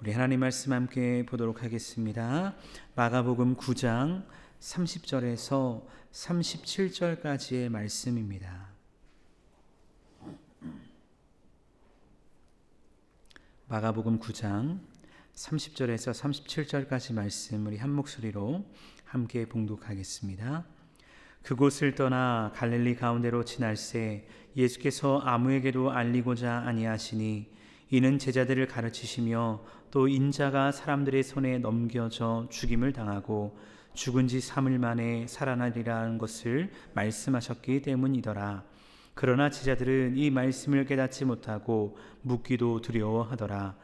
우리 하나님 말씀 함께 보도록 하겠습니다. 마가복음 9장 30절에서 37절까지의 말씀입니다. 마가복음 9장 30절에서 37절까지 말씀 우리 한 목소리로 함께 봉독하겠습니다. 그곳을 떠나 갈릴리 가운데로 지날새 예수께서 아무에게도 알리고자 아니하시니 이는 제자들을 가르치시며 또 인자가 사람들의 손에 넘겨져 죽임을 당하고 죽은 지 3일 만에 살아나리라는 것을 말씀하셨기 때문이더라. 그러나 제자들은 이 말씀을 깨닫지 못하고 묻기도 두려워하더라.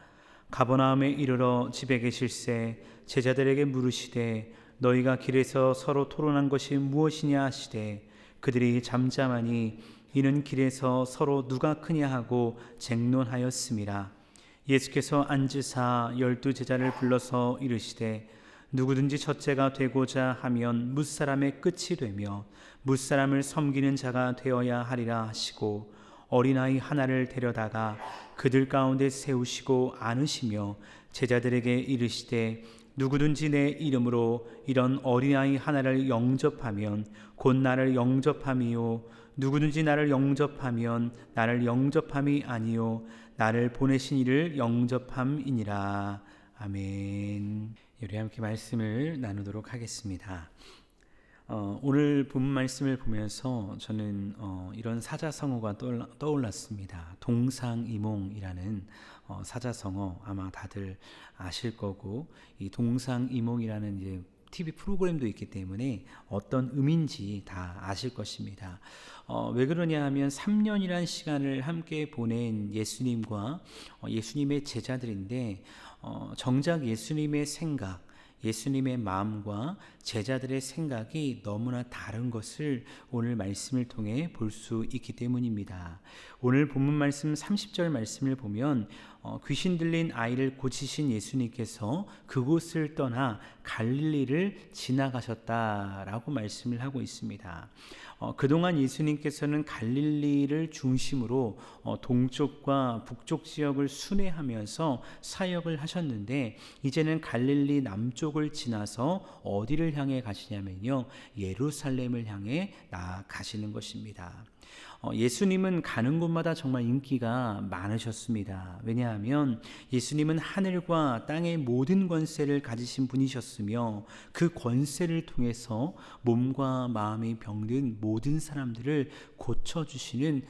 가버나움에 이르러 집에 계실새 제자들에게 물으시되 너희가 길에서 서로 토론한 것이 무엇이냐 하시되 그들이 잠잠하니 이는 길에서 서로 누가 크냐 하고 쟁론하였음이라. 예수께서 앉으사 12 제자를 불러서 이르시되 누구든지 첫째가 되고자 하면 뭇사람의 끝이 되며 뭇사람을 섬기는 자가 되어야 하리라 하시고 어린아이 하나를 데려다가 그들 가운데 세우시고 안으시며 제자들에게 이르시되 누구든지 내 이름으로 이런 어린아이 하나를 영접하면 곧 나를 영접함이요 누구든지 나를 영접하면 나를 영접함이 아니요 나를 보내신 이를 영접함이니라. 아멘. 우리 함께 말씀을 나누도록 하겠습니다. 오늘 본 말씀을 보면서 저는 이런 사자성어가 떠올랐습니다. 동상이몽이라는 사자성어 아마 다들 아실 거고, 이 동상이몽이라는 이제 TV 프로그램도 있기 때문에 어떤 의미인지 다 아실 것입니다. 왜 그러냐 하면 3년이란 시간을 함께 보낸 예수님과 예수님의 제자들인데 정작 예수님의 생각, 예수님의 마음과 제자들의 생각이 너무나 다른 것을 오늘 말씀을 통해 볼 수 있기 때문입니다. 오늘 본문 말씀 30절 말씀을 보면 귀신 들린 아이를 고치신 예수님께서 그곳을 떠나 갈릴리를 지나가셨다라고 말씀을 하고 있습니다. 그동안 예수님께서는 갈릴리를 중심으로 동쪽과 북쪽 지역을 순회하면서 사역을 하셨는데 이제는 갈릴리 남쪽을 지나서 어디를 향해 가시냐면요, 예루살렘을 향해 나아가시는 것입니다. 예수님은 가는 곳마다 정말 인기가 많으셨습니다. 왜냐하면 예수님은 하늘과 땅의 모든 권세를 가지신 분이셨으며 그 권세를 통해서 몸과 마음이 병든 모든 사람들을 고쳐주시는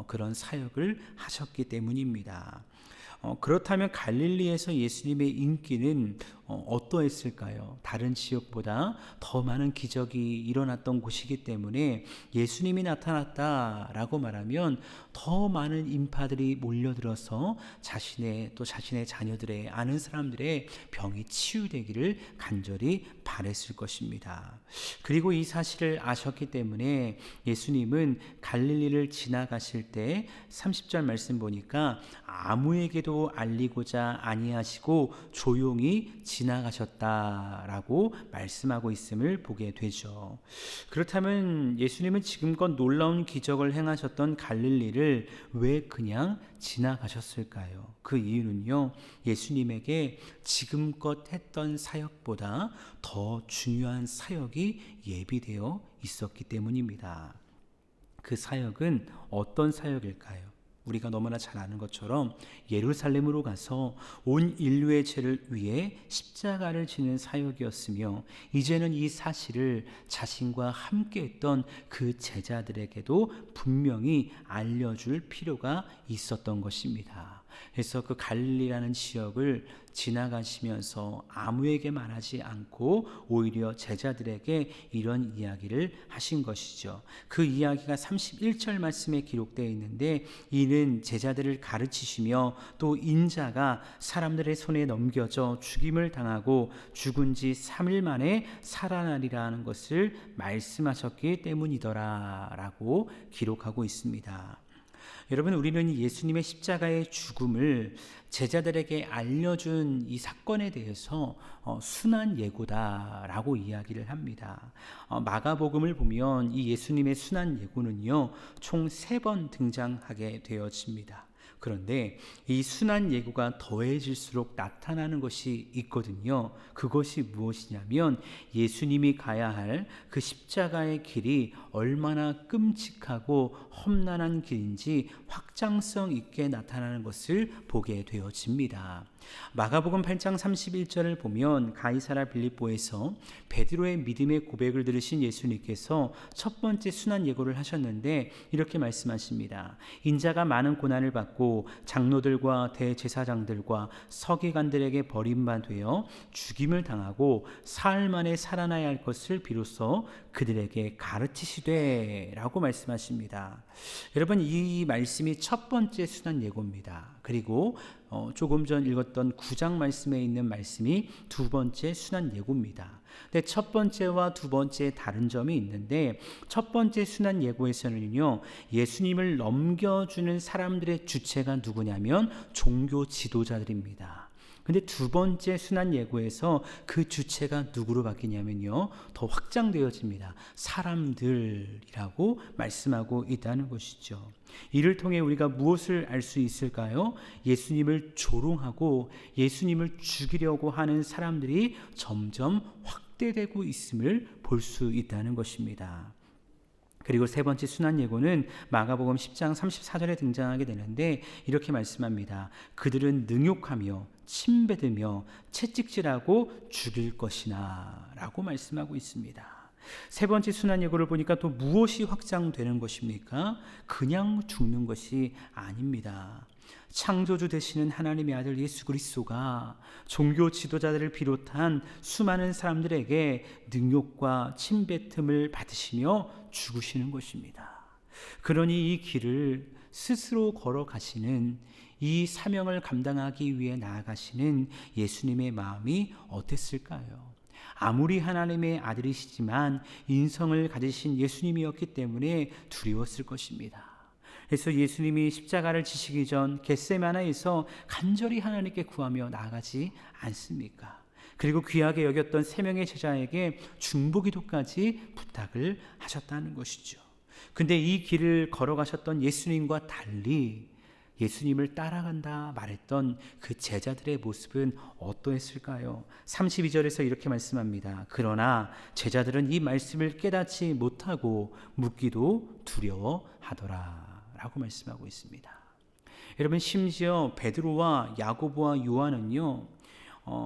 그런 사역을 하셨기 때문입니다. 그렇다면 갈릴리에서 예수님의 인기는 어떠했을까요? 다른 지역보다 더 많은 기적이 일어났던 곳이기 때문에 예수님이 나타났다라고 말하면 더 많은 인파들이 몰려들어서 자신의 자녀들의 아는 사람들의 병이 치유되기를 간절히 바랬을 것입니다. 그리고 이 사실을 아셨기 때문에 예수님은 갈릴리를 지나가실 때 30절 말씀 보니까 아무에게도 알리고자 아니하시고 조용히 지나가셨다라고 말씀하고 있음을 보게 되죠. 그렇다면 예수님은 지금껏 놀라운 기적을 행하셨던 갈릴리를 왜 그냥 지나가셨을까요? 그 이유는요, 예수님에게 지금껏 했던 사역보다 더 중요한 사역이 예비되어 있었기 때문입니다. 그 사역은 어떤 사역일까요? 우리가 너무나 잘 아는 것처럼 예루살렘으로 가서 온 인류의 죄를 위해 십자가를 지는 사역이었으며 이제는 이 사실을 자신과 함께했던 그 제자들에게도 분명히 알려줄 필요가 있었던 것입니다. 그래서 그 갈릴리라는 지역을 지나가시면서 아무에게 말하지 않고 오히려 제자들에게 이런 이야기를 하신 것이죠. 그 이야기가 31절 말씀에 기록되어 있는데 이는 제자들을 가르치시며 또 인자가 사람들의 손에 넘겨져 죽임을 당하고 죽은 지 3일 만에 살아나리라는 것을 말씀하셨기 때문이더라 라고 기록하고 있습니다. 여러분, 우리는 예수님의 십자가의 죽음을 제자들에게 알려준 이 사건에 대해서 순환 예고다라고 이야기를 합니다. 마가복음을 보면 이 예수님의 순환 예고는요, 총 3번 등장하게 되어집니다. 그런데 이 순환 예고가 더해질수록 나타나는 것이 있거든요. 그것이 무엇이냐면 예수님이 가야 할 그 십자가의 길이 얼마나 끔찍하고 험난한 길인지 확장성 있게 나타나는 것을 보게 되어집니다. 마가복음 8장 31절을 보면 가이사라 빌립보에서 베드로의 믿음의 고백을 들으신 예수님께서 첫 번째 순환 예고를 하셨는데 이렇게 말씀하십니다. 인자가 많은 고난을 받고 장로들과 대제사장들과 서기관들에게 버림받아 죽임을 당하고 사흘 만에 살아나야 할 것을 비로소 그들에게 가르치시되 라고 말씀하십니다. 여러분, 이 말씀이 첫 번째 순환 예고입니다. 그리고 조금 전 읽었던 9장 말씀에 있는 말씀이 두 번째 순환 예고입니다. 근데 첫 번째와 두 번째에 다른 점이 있는데, 첫 번째 순환 예고에서는요, 예수님을 넘겨주는 사람들의 주체가 누구냐면 종교 지도자들입니다. 근데 두 번째 순환 예고에서 그 주체가 누구로 바뀌냐면요, 더 확장되어집니다. 사람들이라고 말씀하고 있다는 것이죠. 이를 통해 우리가 무엇을 알 수 있을까요? 예수님을 조롱하고 예수님을 죽이려고 하는 사람들이 점점 확대되고 있음을 볼 수 있다는 것입니다. 그리고 세 번째 순환 예고는 마가복음 10장 34절에 등장하게 되는데 이렇게 말씀합니다. 그들은 능욕하며 침뱉으며 채찍질하고 죽일 것이나 라고 말씀하고 있습니다. 세 번째 순환 예고를 보니까 또 무엇이 확장되는 것입니까? 그냥 죽는 것이 아닙니다. 창조주 되시는 하나님의 아들 예수 그리스도가 종교 지도자들을 비롯한 수많은 사람들에게 능욕과 침뱉음을 받으시며 죽으시는 것입니다. 그러니 이 길을 스스로 걸어가시는, 이 사명을 감당하기 위해 나아가시는 예수님의 마음이 어땠을까요? 아무리 하나님의 아들이시지만 인성을 가지신 예수님이었기 때문에 두려웠을 것입니다. 그래서 예수님이 십자가를 지시기 전 겟세마네에서 간절히 하나님께 구하며 나아가지 않습니까? 그리고 귀하게 여겼던 세 명의 제자에게 중보기도까지 부탁을 하셨다는 것이죠. 근데 이 길을 걸어가셨던 예수님과 달리 예수님을 따라간다 말했던 그 제자들의 모습은 어떠했을까요? 32절에서 이렇게 말씀합니다. 그러나 제자들은 이 말씀을 깨닫지 못하고 묻기도 두려워하더라 라고 말씀하고 있습니다. 여러분, 심지어 베드로와 야고보와 요한은요,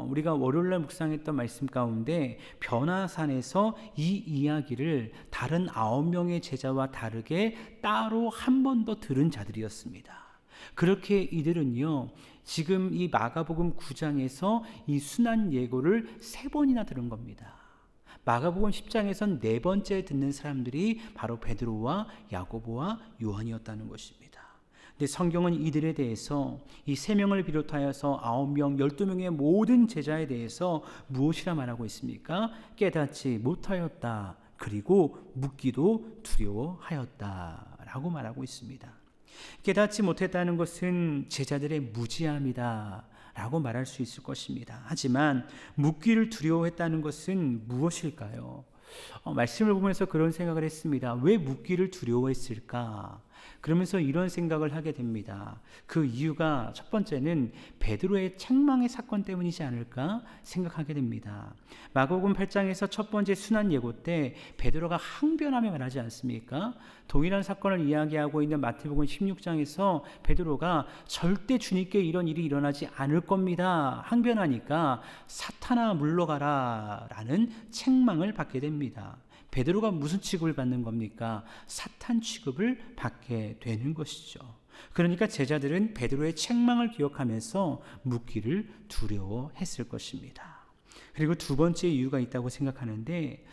우리가 월요일날 묵상했던 말씀 가운데 변화산에서 이 이야기를 다른 9명의 제자와 다르게 따로 한 번 더 들은 자들이었습니다. 그렇게 이들은요, 지금 이 마가복음 9장에서 이 순환 예고를 3번이나 들은 겁니다. 마가복음 10장에선 4번째 듣는 사람들이 바로 베드로와 야고보와 요한이었다는 것입니다. 근데 성경은 이들에 대해서 이 3명을 비롯하여서 9명, 12명의 모든 제자에 대해서 무엇이라 말하고 있습니까? 깨닫지 못하였다. 그리고 묻기도 두려워하였다 라고 말하고 있습니다. 깨닫지 못했다는 것은 제자들의 무지함이다 라고 말할 수 있을 것입니다. 하지만 묻기를 두려워했다는 것은 무엇일까요? 말씀을 보면서 그런 생각을 했습니다. 왜 묻기를 두려워했을까? 그러면서 이런 생각을 하게 됩니다. 그 이유가 첫 번째는 베드로의 책망의 사건 때문이지 않을까 생각하게 됩니다. 마가복음 8장에서 첫 번째 순환 예고 때 베드로가 항변하며 말하지 않습니까? 동일한 사건을 이야기하고 있는 마태복음 16장에서 베드로가 절대 주님께 이런 일이 일어나지 않을 겁니다 항변하니까 사탄아 물러가라 라는 책망을 받게 됩니다. 베드로가 무슨 취급을 받는 겁니까? 사탄 취급을 받게 되는 것이죠. 그러니까 제자들은 베드로의 책망을 기억하면서 묻기를 두려워했을 것입니다. 그리고 두 번째 이유가 있다고 생각하는데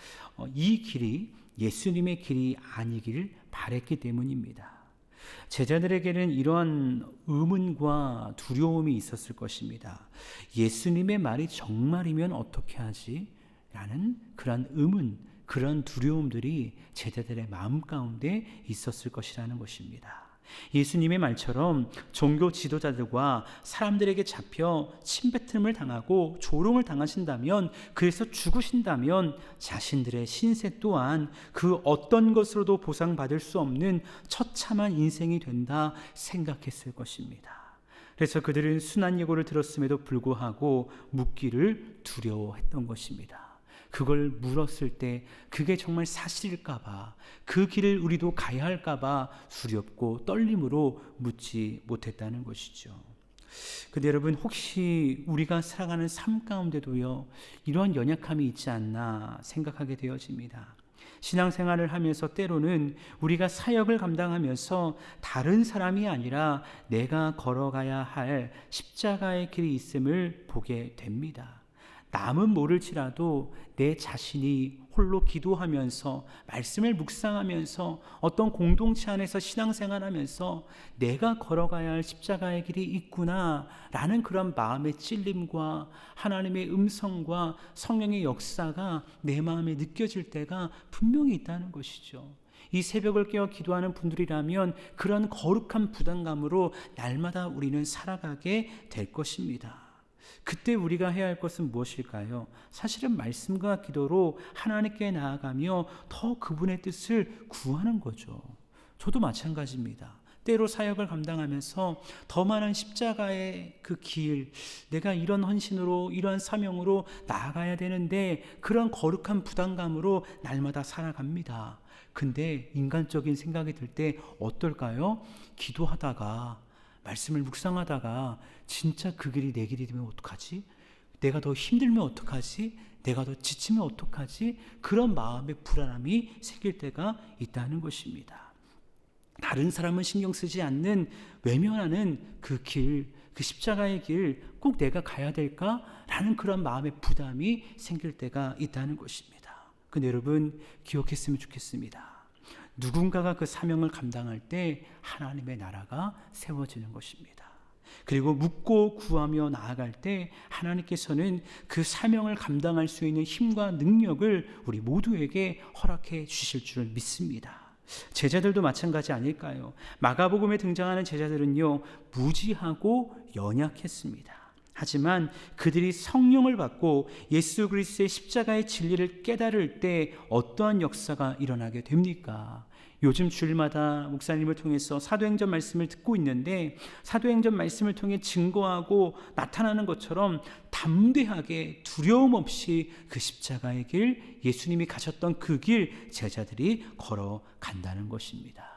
이 길이 예수님의 길이 아니기를 바랬기 때문입니다. 제자들에게는 이러한 의문과 두려움이 있었을 것입니다. 예수님의 말이 정말이면 어떻게 하지? 라는 그런 의문, 그런 두려움들이 제자들의 마음 가운데 있었을 것이라는 것입니다. 예수님의 말처럼 종교 지도자들과 사람들에게 잡혀 침뱉음을 당하고 조롱을 당하신다면, 그래서 죽으신다면 자신들의 신세 또한 그 어떤 것으로도 보상받을 수 없는 처참한 인생이 된다 생각했을 것입니다. 그래서 그들은 순한 예고를 들었음에도 불구하고 묻기를 두려워했던 것입니다. 그걸 물었을 때 그게 정말 사실일까봐, 그 길을 우리도 가야 할까봐 두렵고 떨림으로 묻지 못했다는 것이죠. 근데 여러분, 혹시 우리가 살아가는 삶 가운데도요, 이런 연약함이 있지 않나 생각하게 되어집니다. 신앙생활을 하면서 때로는 우리가 사역을 감당하면서 다른 사람이 아니라 내가 걸어가야 할 십자가의 길이 있음을 보게 됩니다. 남은 모를지라도 내 자신이 홀로 기도하면서 말씀을 묵상하면서 어떤 공동체 안에서 신앙생활하면서 내가 걸어가야 할 십자가의 길이 있구나 라는 그런 마음의 찔림과 하나님의 음성과 성령의 역사가 내 마음에 느껴질 때가 분명히 있다는 것이죠. 이 새벽을 깨어 기도하는 분들이라면 그런 거룩한 부담감으로 날마다 우리는 살아가게 될 것입니다. 그때 우리가 해야 할 것은 무엇일까요? 사실은 말씀과 기도로 하나님께 나아가며 더 그분의 뜻을 구하는 거죠. 저도 마찬가지입니다. 때로 사역을 감당하면서 더 많은 십자가의 그 길, 내가 이런 헌신으로 이러한 사명으로 나아가야 되는데 그런 거룩한 부담감으로 날마다 살아갑니다. 근데 인간적인 생각이 들 때 어떨까요? 기도하다가 말씀을 묵상하다가 진짜 그 길이 내 길이 되면 어떡하지? 내가 더 힘들면 어떡하지? 내가 더 지치면 어떡하지? 그런 마음의 불안함이 생길 때가 있다는 것입니다. 다른 사람은 신경 쓰지 않는 외면하는 그 길, 그 십자가의 길 꼭 내가 가야 될까? 라는 그런 마음의 부담이 생길 때가 있다는 것입니다. 근데 여러분, 기억했으면 좋겠습니다. 누군가가 그 사명을 감당할 때 하나님의 나라가 세워지는 것입니다. 그리고 묻고 구하며 나아갈 때 하나님께서는 그 사명을 감당할 수 있는 힘과 능력을 우리 모두에게 허락해 주실 줄 믿습니다. 제자들도 마찬가지 아닐까요? 마가복음에 등장하는 제자들은요, 무지하고 연약했습니다. 하지만 그들이 성령을 받고 예수 그리스도의 십자가의 진리를 깨달을 때 어떠한 역사가 일어나게 됩니까? 요즘 주일마다 목사님을 통해서 사도행전 말씀을 듣고 있는데, 사도행전 말씀을 통해 증거하고 나타나는 것처럼 담대하게 두려움 없이 그 십자가의 길, 예수님이 가셨던 그 길 제자들이 걸어간다는 것입니다.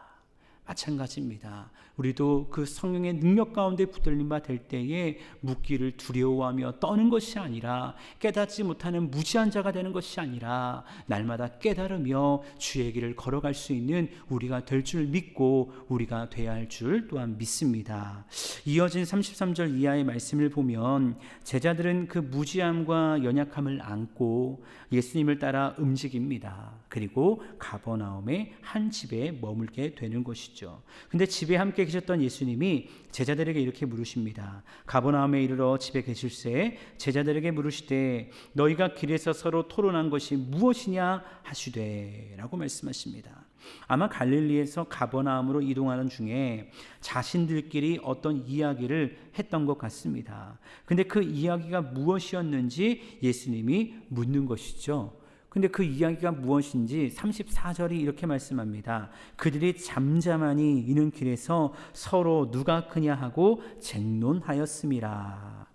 마찬가지입니다. 우리도 그 성령의 능력 가운데 붙들림 바 될 때에 묻기를 두려워하며 떠는 것이 아니라, 깨닫지 못하는 무지한 자가 되는 것이 아니라 날마다 깨달으며 주의 길을 걸어갈 수 있는 우리가 될 줄 믿고 우리가 돼야 할 줄 또한 믿습니다. 이어진 33절 이하의 말씀을 보면 제자들은 그 무지함과 연약함을 안고 예수님을 따라 움직입니다. 그리고 가버나움의 한 집에 머물게 되는 것이죠. 근데 집에 함께 계셨던 예수님이 제자들에게 이렇게 물으십니다. 가버나움에 이르러 집에 계실새 제자들에게 물으시되 너희가 길에서 서로 토론한 것이 무엇이냐 하시되 라고 말씀하십니다. 아마 갈릴리에서 가버나움으로 이동하는 중에 자신들끼리 어떤 이야기를 했던 것 같습니다. 근데 그 이야기가 무엇이었는지 예수님이 묻는 것이죠. 근데 그 이야기가 무엇인지 34절이 이렇게 말씀합니다. 그들이 잠잠하니 이는 길에서 서로 누가 크냐 하고 쟁론하였음이라.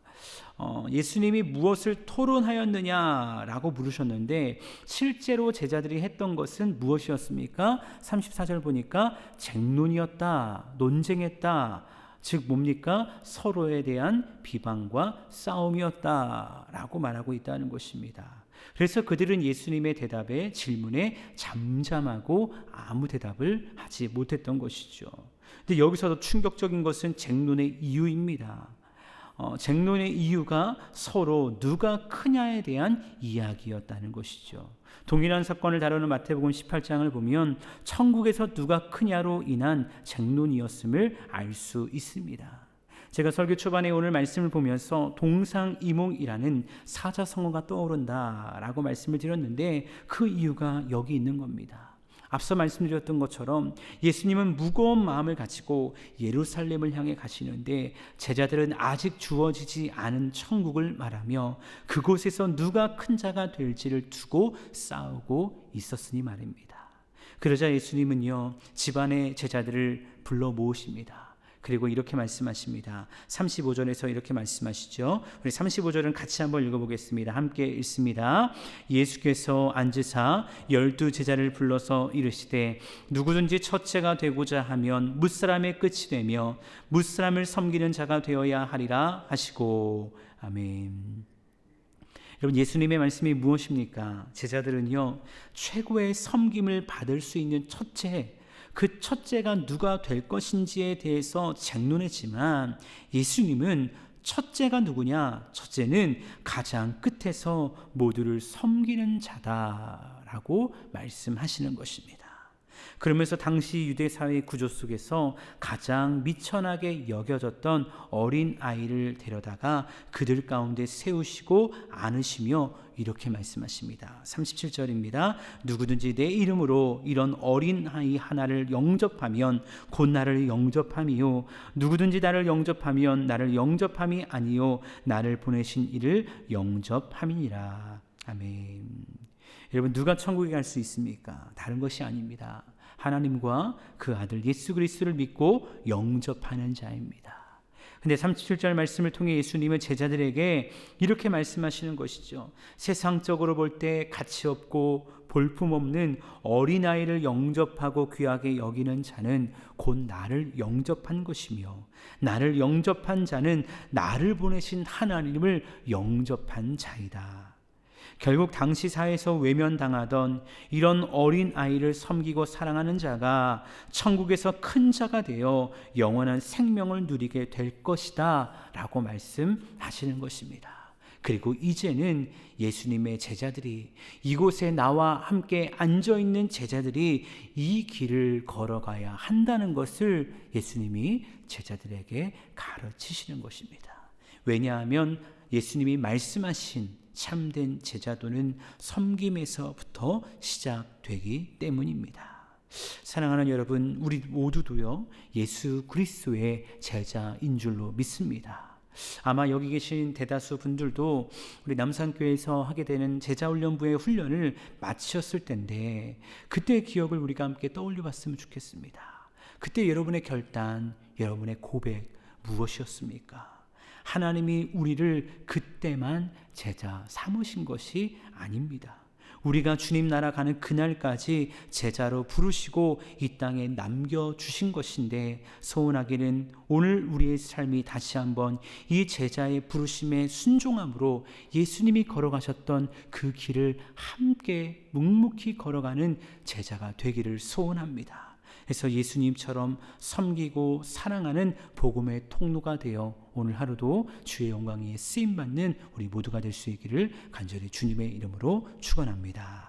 예수님이 무엇을 토론하였느냐라고 물으셨는데 실제로 제자들이 했던 것은 무엇이었습니까? 34절 보니까 쟁론이었다, 논쟁했다. 즉 뭡니까? 서로에 대한 비방과 싸움이었다라고 말하고 있다는 것입니다. 그래서 그들은 예수님의 대답에, 질문에 잠잠하고 아무 대답을 하지 못했던 것이죠. 근데 여기서도 충격적인 것은 쟁론의 이유입니다. 쟁론의 이유가 서로 누가 크냐에 대한 이야기였다는 것이죠. 동일한 사건을 다루는 마태복음 18장을 보면 천국에서 누가 크냐로 인한 쟁론이었음을 알 수 있습니다. 제가 설교 초반에 오늘 말씀을 보면서 동상이몽이라는 사자성어가 떠오른다라고 말씀을 드렸는데 그 이유가 여기 있는 겁니다. 앞서 말씀드렸던 것처럼 예수님은 무거운 마음을 가지고 예루살렘을 향해 가시는데 제자들은 아직 주어지지 않은 천국을 말하며 그곳에서 누가 큰 자가 될지를 두고 싸우고 있었으니 말입니다. 그러자 예수님은요, 집안의 제자들을 불러 모으십니다. 그리고 이렇게 말씀하십니다. 35절에서 이렇게 말씀하시죠. 우리 35절은 같이 한번 읽어보겠습니다. 함께 읽습니다. 예수께서 앉으사 12 제자를 불러서 이르시되 누구든지 첫째가 되고자 하면 뭇사람의 끝이 되며 뭇사람을 섬기는 자가 되어야 하리라 하시고. 아멘. 여러분, 예수님의 말씀이 무엇입니까? 제자들은요, 최고의 섬김을 받을 수 있는 첫째, 그 첫째가 누가 될 것인지에 대해서 쟁론했지만 예수님은 첫째가 누구냐? 첫째는 가장 끝에서 모두를 섬기는 자다라고 말씀하시는 것입니다. 그러면서 당시 유대 사회 구조 속에서 가장 미천하게 여겨졌던 어린 아이를 데려다가 그들 가운데 세우시고 안으시며 이렇게 말씀하십니다. 37절입니다. 누구든지 내 이름으로 이런 어린 아이 하나를 영접하면 곧 나를 영접함이요 누구든지 나를 영접하면 나를 영접함이 아니요 나를 보내신 이를 영접함이니라. 아멘. 여러분, 누가 천국에 갈 수 있습니까? 다른 것이 아닙니다. 하나님과 그 아들 예수 그리스도를 믿고 영접하는 자입니다. 근데 37절 말씀을 통해 예수님은 제자들에게 이렇게 말씀하시는 것이죠. 세상적으로 볼 때 가치 없고 볼품없는 어린아이를 영접하고 귀하게 여기는 자는 곧 나를 영접한 것이며 나를 영접한 자는 나를 보내신 하나님을 영접한 자이다. 결국 당시 사회에서 외면당하던 이런 어린 아이를 섬기고 사랑하는 자가 천국에서 큰 자가 되어 영원한 생명을 누리게 될 것이다 라고 말씀하시는 것입니다. 그리고 이제는 예수님의 제자들이, 이곳에 나와 함께 앉아있는 제자들이 이 길을 걸어가야 한다는 것을 예수님이 제자들에게 가르치시는 것입니다. 왜냐하면 예수님이 말씀하신 참된 제자도는 섬김에서부터 시작되기 때문입니다. 사랑하는 여러분, 우리 모두도요, 예수 그리스도의 제자인 줄로 믿습니다. 아마 여기 계신 대다수 분들도 우리 남산교회에서 하게 되는 제자훈련부의 훈련을 마치셨을 텐데 그때의 기억을 우리가 함께 떠올려 봤으면 좋겠습니다. 그때 여러분의 결단, 여러분의 고백 무엇이었습니까? 하나님이 우리를 그때만 제자 삼으신 것이 아닙니다. 우리가 주님 나라 가는 그날까지 제자로 부르시고 이 땅에 남겨주신 것인데, 소원하기는 오늘 우리의 삶이 다시 한번 이 제자의 부르심에 순종함으로 예수님이 걸어가셨던 그 길을 함께 묵묵히 걸어가는 제자가 되기를 소원합니다. 그래서 예수님처럼 섬기고 사랑하는 복음의 통로가 되어 오늘 하루도 주의 영광에 쓰임받는 우리 모두가 될 수 있기를 간절히 주님의 이름으로 축원합니다.